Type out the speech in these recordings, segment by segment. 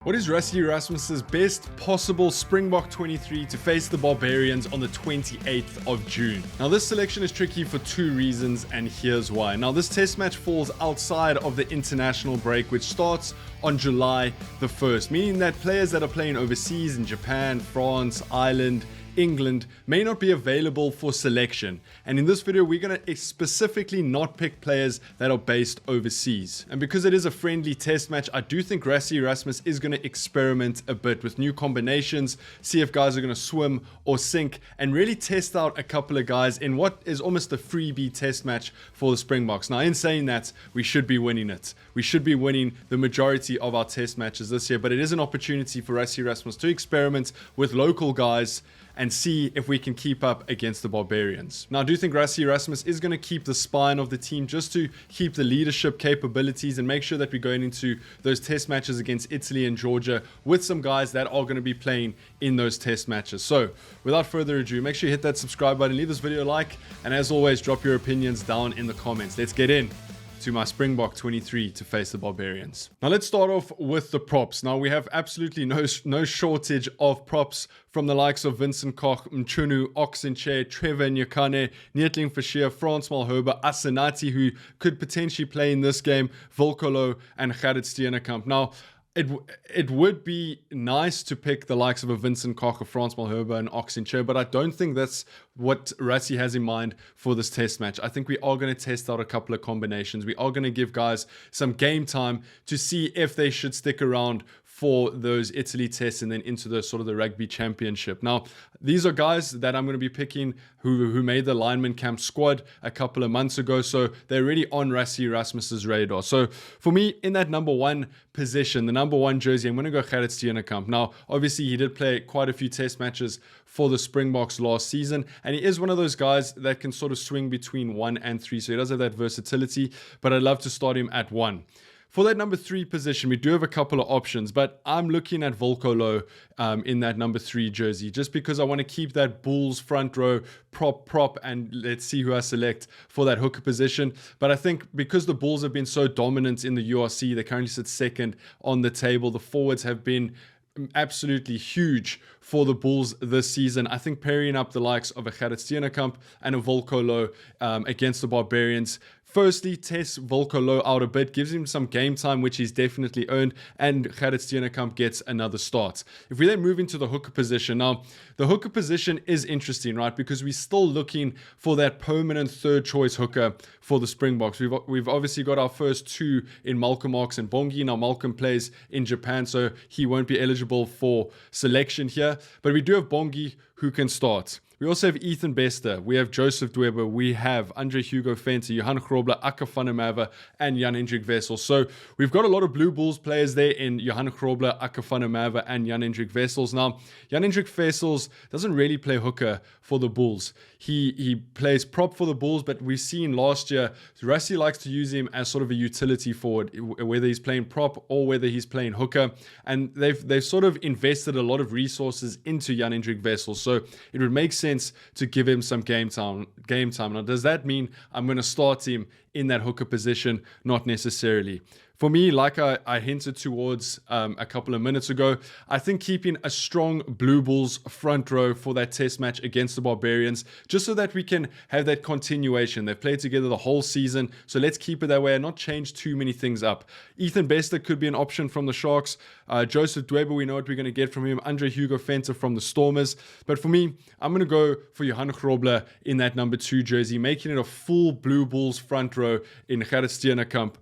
What is Rassie Erasmus's best possible Springbok 23 to face the Barbarians on the 28th of June? Now, this selection is tricky for two reasons, and here's why. Now, this test match falls outside of the international break, which starts on July the 1st, meaning that players that are playing overseas in Japan, France, Ireland, England may not be available for selection. And in this video, we're going to specifically not pick players that are based overseas. And because it is a friendly test match, I do think Rassie Erasmus is going to experiment a bit with new combinations, see if guys are going to swim or sink, and really test out a couple of guys in what is almost a freebie test match for the Springboks. Now, in saying that, we should be winning it. We should be winning the majority of our test matches this year, but it is an opportunity for Rassie Erasmus to experiment with local guys and see if we can keep up against the Barbarians. Now, I do think Rassie Erasmus is going to keep the spine of the team just to keep the leadership capabilities and make sure that we're going into those test matches against Italy and Georgia with some guys that are going to be playing in those test matches. So, without further ado, make sure you hit that subscribe button, leave this video a like, and as always, drop your opinions down in the comments. Let's get in to my Springbok 23 to face the Barbarians. Now let's start off with the props. Now we have absolutely no shortage of props from the likes of Vincent Koch, Mchunu, Oxenchair, Trevor Nyakane, Neetling Fashir, Frans Malherbe, Asenati, who could potentially play in this game, Volkolo, and Gerrit Steenekamp. Now, it would be nice to pick the likes of a Vincent Koch, a Frans Malherbe, and Oxenchair, but I don't think that's what Rassie has in mind for this test match. I think we are going to test out a couple of combinations. We are going to give guys some game time to see if they should stick around for those Italy tests and then into the sort of the rugby championship. Now, these are guys that I'm going to be picking who made the lineman camp squad a couple of months ago, so they're really on Rassie Erasmus's radar. So for me, in that number one position, the number one jersey, I'm going to go Gerrit Steenekamp. Now, obviously, he did play quite a few test matches for the Springboks last season, and he is one of those guys that can sort of swing between 1 and 3, so he does have that versatility, but I'd love to start him at 1. For that number 3 position, we do have a couple of options, but I'm looking at Volkolo in that number 3 jersey, just because I want to keep that Bulls front row prop, and let's see who I select for that hooker position. But I think because the Bulls have been so dominant in the URC, they currently sit second on the table. The forwards have been absolutely huge for the Bulls this season. I think pairing up the likes of a Gerrit Steenekamp and a Volkolo against the Barbarians firstly tests Volkolo out a bit, gives him some game time, which he's definitely earned, and Gerrit Steenekamp gets another start. If we then move into the hooker position, now the hooker position is interesting, right? Because we're still looking for that permanent third choice hooker for the Springboks. We've obviously got our first two in Malcolm Marx and Bongi. Now Malcolm plays in Japan, so he won't be eligible for selection here, but we do have Bongi who can start. We also have Ethan Bester, we have Joseph Dweber, we have Andre Hugo Venter, Johan Grobler, Akka van der Merwe, and Jan-Hendrik Wessels. So we've got a lot of Blue Bulls players there in Johan Grobler, Akka van der Merwe, and Jan-Hendrik Wessels. Now, Jan-Hendrik Wessels doesn't really play hooker for the Bulls. He plays prop for the Bulls, but we've seen last year, Rassie likes to use him as sort of a utility forward, whether he's playing prop or whether he's playing hooker. And they've sort of invested a lot of resources into Jan-Hendrik Wessels. So it would make sense to give him some game time. Now, does that mean I'm going to start him in that hooker position? Not necessarily. For me, like I hinted towards a couple of minutes ago, I think keeping a strong Blue Bulls front row for that test match against the Barbarians, just so that we can have that continuation. They've played together the whole season, so let's keep it that way and not change too many things up. Ethan Bester could be an option from the Sharks. Joseph Dweber, we know what we're going to get from him. Andre Hugo Venter from the Stormers. But for me, I'm going to go for Johan Grobler in that number 2 jersey, making it a full Blue Bulls front row in Gerrit Steenekamp,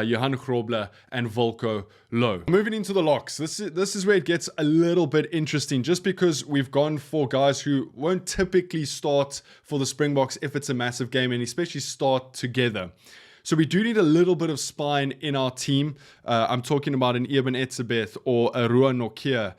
Johan Grobler, and Volko Low. Moving into the locks, this is where it gets a little bit interesting, just because we've gone for guys who won't typically start for the Springboks if it's a massive game, and especially start together. So we do need a little bit of spine in our team. I'm talking about an Eben Etzebeth or a Ruan Nokia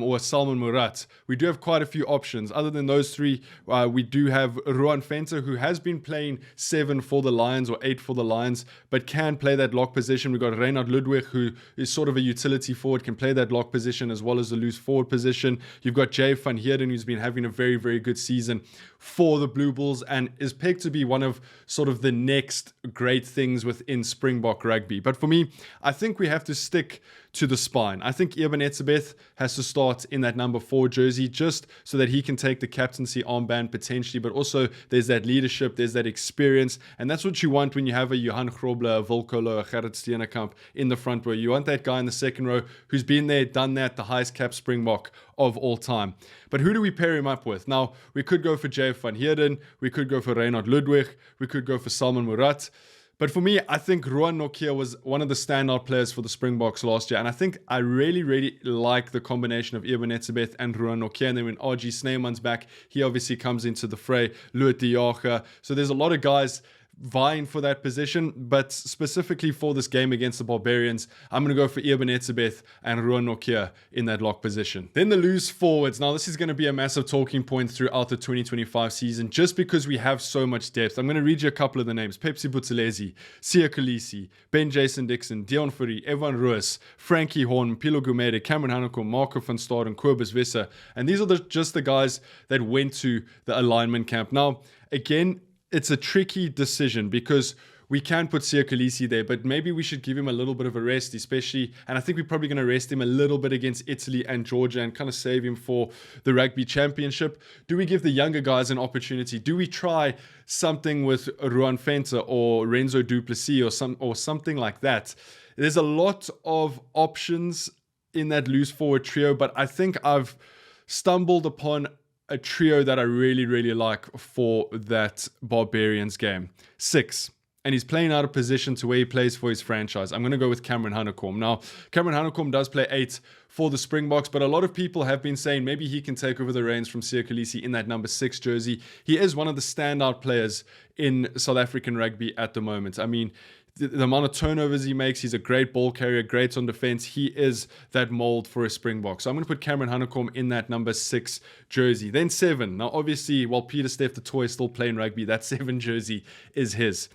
or a Salman Murat. We do have quite a few options. Other than those three, we do have Ruan Venter, who has been playing 7 for the Lions or 8 for the Lions, but can play that lock position. We've got Reinhard Ludwig, who is sort of a utility forward, can play that lock position as well as the loose forward position. You've got Jay van Heerden, who's been having a very, very good season for the Blue Bulls and is pegged to be one of sort of the next great things within Springbok rugby. But for me, I think think we have to stick to the spine. I think Eben Etzebeth has to start in that number 4 jersey just so that he can take the captaincy armband potentially, but also there's that leadership, there's that experience, and that's what you want when you have a Johan Grobler, a Volkolo, a Gerrit Steenekamp in the front row. You want that guy in the second row who's been there, done that, the highest cap Springbok of all time. But who do we pair him up with? Now, we could go for JF van Heerden, we could go for Reinhard Ludwig, we could go for Salman Murat. But for me, I think Ruan Nokia was one of the standout players for the Springboks last year. And I think I really like the combination of Eben Etzebeth and Ruan Nokia. And then when RG Sneeman's back, he obviously comes into the fray. Louis de Jager. So there's a lot of guys vying for that position, but specifically for this game against the Barbarians, I'm going to go for Eben Etzebeth and Ruan Nokia in that lock position. Then the loose forwards. Now, this is going to be a massive talking point throughout the 2025 season, just because we have so much depth. I'm going to read you a couple of the names. Pepsi Buthelezi, Siya Kolisi, Ben Jason Dixon, Dion Fourie, Evan Roos, Frankie Horn, Pilo Gumede, Cameron Hanekom, Marco van Staden, Kobus Visser. And these are just the guys that went to the alignment camp. Now, again, it's a tricky decision because we can put Siya Kolisi there, but maybe we should give him a little bit of a rest, especially, and I think we're probably going to rest him a little bit against Italy and Georgia and kind of save him for the Rugby Championship. Do we give the younger guys an opportunity? Do we try something with Ruan Venter or Renzo Duplessis or something like that? There's a lot of options in that loose forward trio, but I think I've stumbled upon a trio that I really like for that Barbarians game. 6. And he's playing out of position to where he plays for his franchise. I'm going to go with Cameron Hanekom. Now, Cameron Hanekom does play 8 for the Springboks, but a lot of people have been saying maybe he can take over the reins from Siya Kolisi in that number 6 jersey. He is one of the standout players in South African rugby at the moment. I mean, the amount of turnovers he makes, he's a great ball carrier, great on defense. He is that mold for a Springbok. So I'm going to put Cameron Hanekom in that number 6 jersey. Then 7. Now, obviously, while Peter Steph the Toy is still playing rugby, that 7 jersey is his.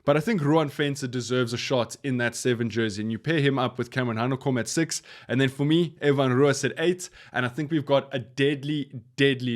But I think Ruan Venter deserves a shot in that 7 jersey. And you pair him up with Cameron Hanekom at 6. And then for me, Evan Roos at 8. And I think we've got a deadly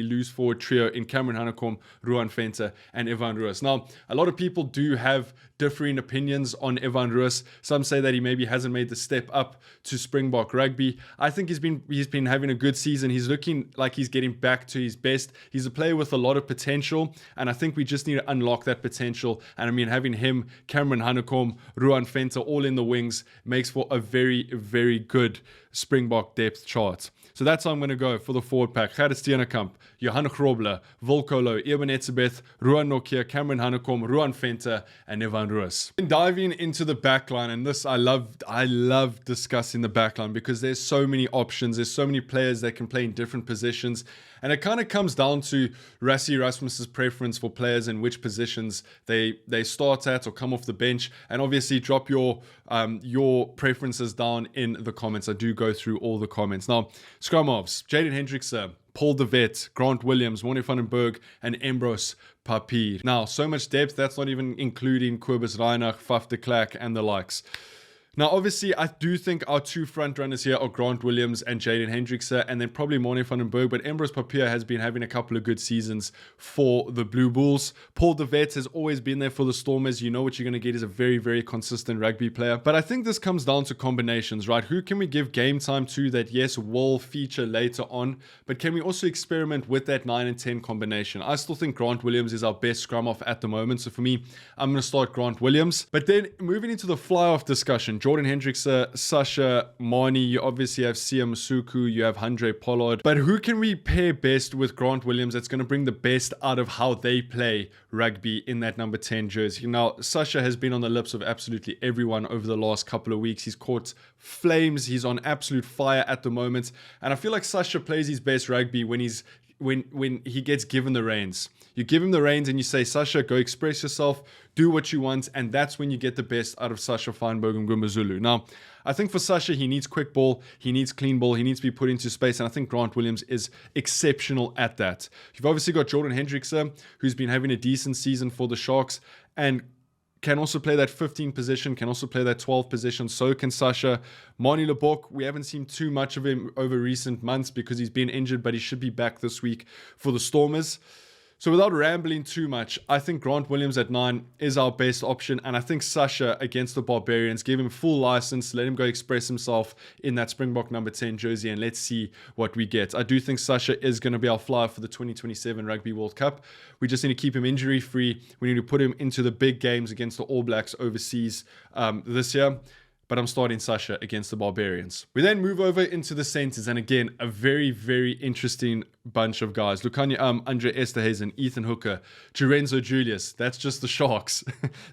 loose forward trio in Cameron Hanekom, Ruan Venter, and Evan Roos. Now, a lot of people do have differing opinions on Evan Roos. Some say that he maybe hasn't made the step up to Springbok rugby. I think he's been having a good season. He's looking like he's getting back to his best. He's a player with a lot of potential, and I think we just need to unlock that potential. And I mean, having him, Cameron Hanekom, Ruan Venter all in the wings makes for a very good Springbok depth chart. So that's how I'm going to go for the forward pack. Gerrit Steenekamp, Johan Grobler, Volkolo, Eben Etzebeth, Ruan Nokia, Cameron Hanekom, Ruan Venter, and Evan Roos. And diving into the backline, and this I love discussing the backline because there's so many options, there's so many players that can play in different positions, and it kind of comes down to Rassie Rasmus's preference for players and which positions they start at or come off the bench. And obviously drop your preferences down in the comments. I do go through all the comments. Now, scrum halves, Jaden Hendrickse, Paul de Vet, Grant Williams, Morne van den Berg, and Embros Papier. Now, so much depth, that's not even including Kobus Reinach, Faf de Klerk, and the likes. Now, obviously, I do think our 2 front runners here are Grant Williams and Jaden Hendrickse, and then probably Morne van den Berg, but Embros Papier has been having a couple of good seasons for the Blue Bulls. Paul de Vet has always been there for the Stormers. You know what you're going to get is a very consistent rugby player. But I think this comes down to combinations, right? Who can we give game time to that, yes, will feature later on, but can we also experiment with that 9 and 10 combination? I still think Grant Williams is our best scrum off at the moment, so for me, I'm going to start Grant Williams. But then moving into the fly-off discussion, Jordan Hendrickse, Sasha, Marnie, you obviously have Sia Masuku, you have Handré Pollard. But who can we pair best with Grant Williams that's going to bring the best out of how they play rugby in that number 10 jersey? Now, Sasha has been on the lips of absolutely everyone over the last couple of weeks. He's caught flames. He's on absolute fire at the moment. And I feel like Sasha plays his best rugby when he gets given the reins. You give him the reins and you say, Sasha, go express yourself, do what you want, and that's when you get the best out of Sasha Feinberg and Ngumazulu. Now, I think for Sasha, he needs quick ball, he needs clean ball, he needs to be put into space, and I think Grant Williams is exceptional at that. You've obviously got Jordan Hendrickse, who's been having a decent season for the Sharks, and can also play that 15 position, can also play that 12 position, so can Sasha. Marnie Lebok, we haven't seen too much of him over recent months because he's been injured, but he should be back this week for the Stormers. So without rambling too much, I think Grant Williams at 9 is our best option. And I think Sasha against the Barbarians, give him full license, let him go express himself in that Springbok number 10 jersey, and let's see what we get. I do think Sasha is going to be our flyer for the 2027 Rugby World Cup. We just need to keep him injury free. We need to put him into the big games against the All Blacks overseas this year. But I'm starting Sasha against the Barbarians. We then move over into the centers, and again, a very, very interesting bunch of guys. Lukhanyo Andre Esterhuizen, Ethan Hooker, Lorenzo Julius. That's just the Sharks.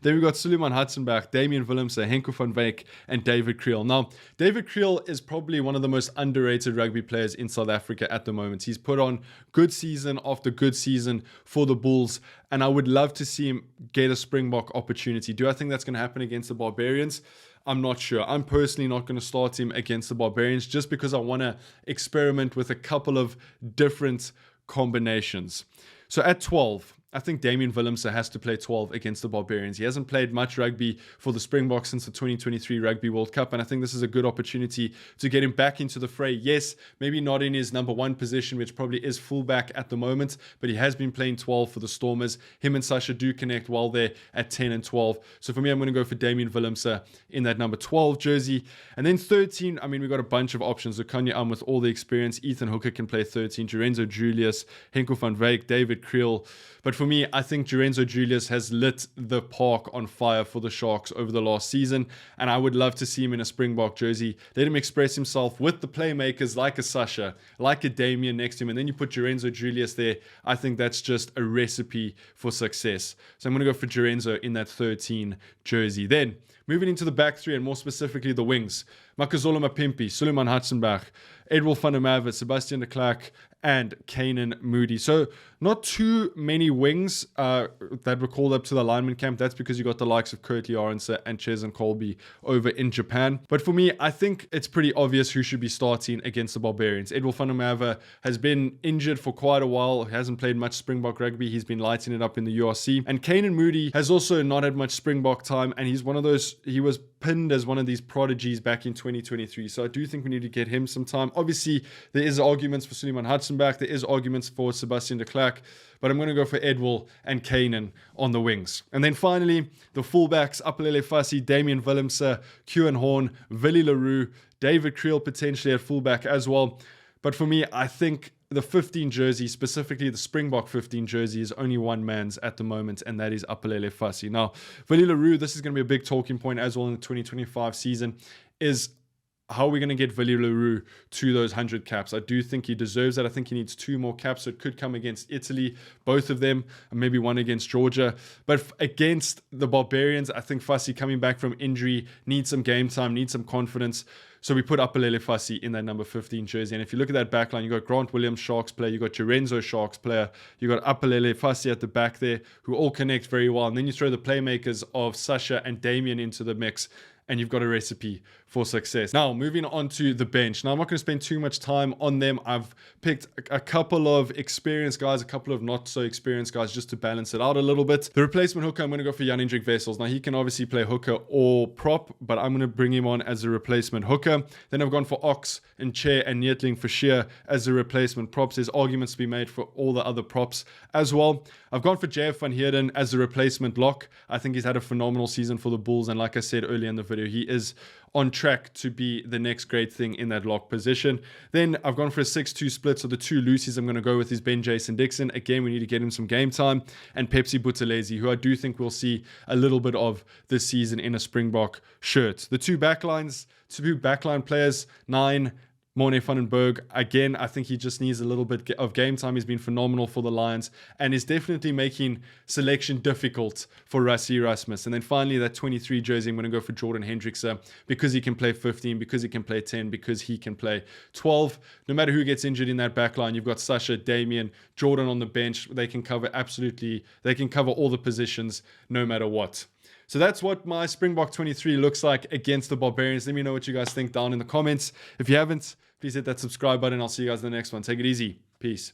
Then we've got Suleiman Hudson-Bach, Damian Willemse, Henko van Wyk, and David Kriel. Now, David Kriel is probably one of the most underrated rugby players in South Africa at the moment. He's put on good season after good season for the Bulls, and I would love to see him get a Springbok opportunity. Do I think that's going to happen against the Barbarians? I'm not sure. I'm personally not going to start him against the Barbarians just because I want to experiment with a couple of different combinations. So at 12, I think Damian Willemse has to play 12 against the Barbarians. He hasn't played much rugby for the Springboks since the 2023 Rugby World Cup, and I think this is a good opportunity to get him back into the fray. Yes, maybe not in his number 1 position, which probably is fullback at the moment, but he has been playing 12 for the Stormers. Him and Sasha do connect well there at 10 and 12. So for me, I'm going to go for Damian Willemse in that number 12 jersey. And then 13, I mean, we've got a bunch of options. Lukhanyo with all the experience. Ethan Hooker can play 13. Lorenzo Julius, Henko van Wyk, David Kriel. But for me, I think Lorenzo Julius has lit the park on fire for the Sharks over the last season, and I would love to see him in a Springbok jersey. Let him express himself with the playmakers like a Sasha, like a Damian next to him, and then you put Lorenzo Julius there. I think that's just a recipe for success. So I'm going to go for Lorenzo in that 13 jersey. Then, moving into the back three, and more specifically the wings, Makazole Mapimpi, Suleiman Hudson-Bach, Edwil van der Merwe, Sebastian de Klerk, and Kanan Moody. So not too many wings that were called up to the lineman camp. That's because you got the likes of Kurtley Arendse and Cheslin Colby over in Japan. But for me, I think it's pretty obvious who should be starting against the Barbarians. Edwil van der Merwe has been injured for quite a while. He hasn't played much Springbok rugby. He's been lighting it up in the URC. And Kanan Moody has also not had much Springbok time. And he's one of those, he was pinned as one of these prodigies back in 2023. So I do think we need to get him some time. Obviously, there is arguments for Suleiman Hudson-Bach. There is arguments for Sebastian de Klerk. But I'm going to go for Edwil and Kanan on the wings. And then finally, the fullbacks, Apelele Fassi, Damian Willemse, Kieran Horn, Willie Leroux, David Kriel potentially at fullback as well. But for me, I think the 15 jersey, specifically the Springbok 15 jersey, is only one man's at the moment, and that is Apelele Fassi. Now, Willie Leroux, this is going to be a big talking point as well in the 2025 season, is how are we going to get Willie Leroux to those 100 caps? I do think he deserves that. I think he needs 2 more caps. So it could come against Italy, both of them, and maybe one against Georgia. But against the Barbarians, I think Fassi coming back from injury needs some game time, needs some confidence. So we put Apelele Fassi in that number 15 jersey. And if you look at that back line, you got Grant Williams, Sharks player, you got Lorenzo, Sharks player, you got Apelele Fassi at the back there, who all connect very well. And then you throw the playmakers of Sasha and Damian into the mix, and you've got a recipe for success. Now, moving on to the bench. Now, I'm not going to spend too much time on them. I've picked a couple of experienced guys, a couple of not so experienced guys, just to balance it out a little bit. The replacement hooker, I'm going to go for Jan-Hendrik Wessels. Now, he can obviously play hooker or prop, but I'm going to bring him on as a replacement hooker. Then I've gone for Ox and Chair and Neetling for Sheer as a replacement props. There's arguments to be made for all the other props as well. I've gone for JF van Heerden as a replacement lock. I think he's had a phenomenal season for the Bulls, and like I said earlier in the video, he is on track to be the next great thing in that lock position. Then I've gone for a 6-2 split, so the 2 loosies I'm going to go with is Ben Jason Dixon. Again, we need to get him some game time. And Pepsi Buthelezi, who I do think we'll see a little bit of this season in a Springbok shirt. The 2 backline players, 9, Morne van den Berg. Again, I think he just needs a little bit of game time. He's been phenomenal for the Lions and is definitely making selection difficult for Rassie Rasmus. And then finally, that 23 jersey, I'm going to go for Jordan Hendrickse because he can play 15, because he can play 10, because he can play 12. No matter who gets injured in that back line, you've got Sasha, Damian, Jordan on the bench. They can cover all the positions no matter what. So that's what my Springbok 23 looks like against the Barbarians. Let me know what you guys think down in the comments. If you haven't, please hit that subscribe button. I'll see you guys in the next one. Take it easy. Peace.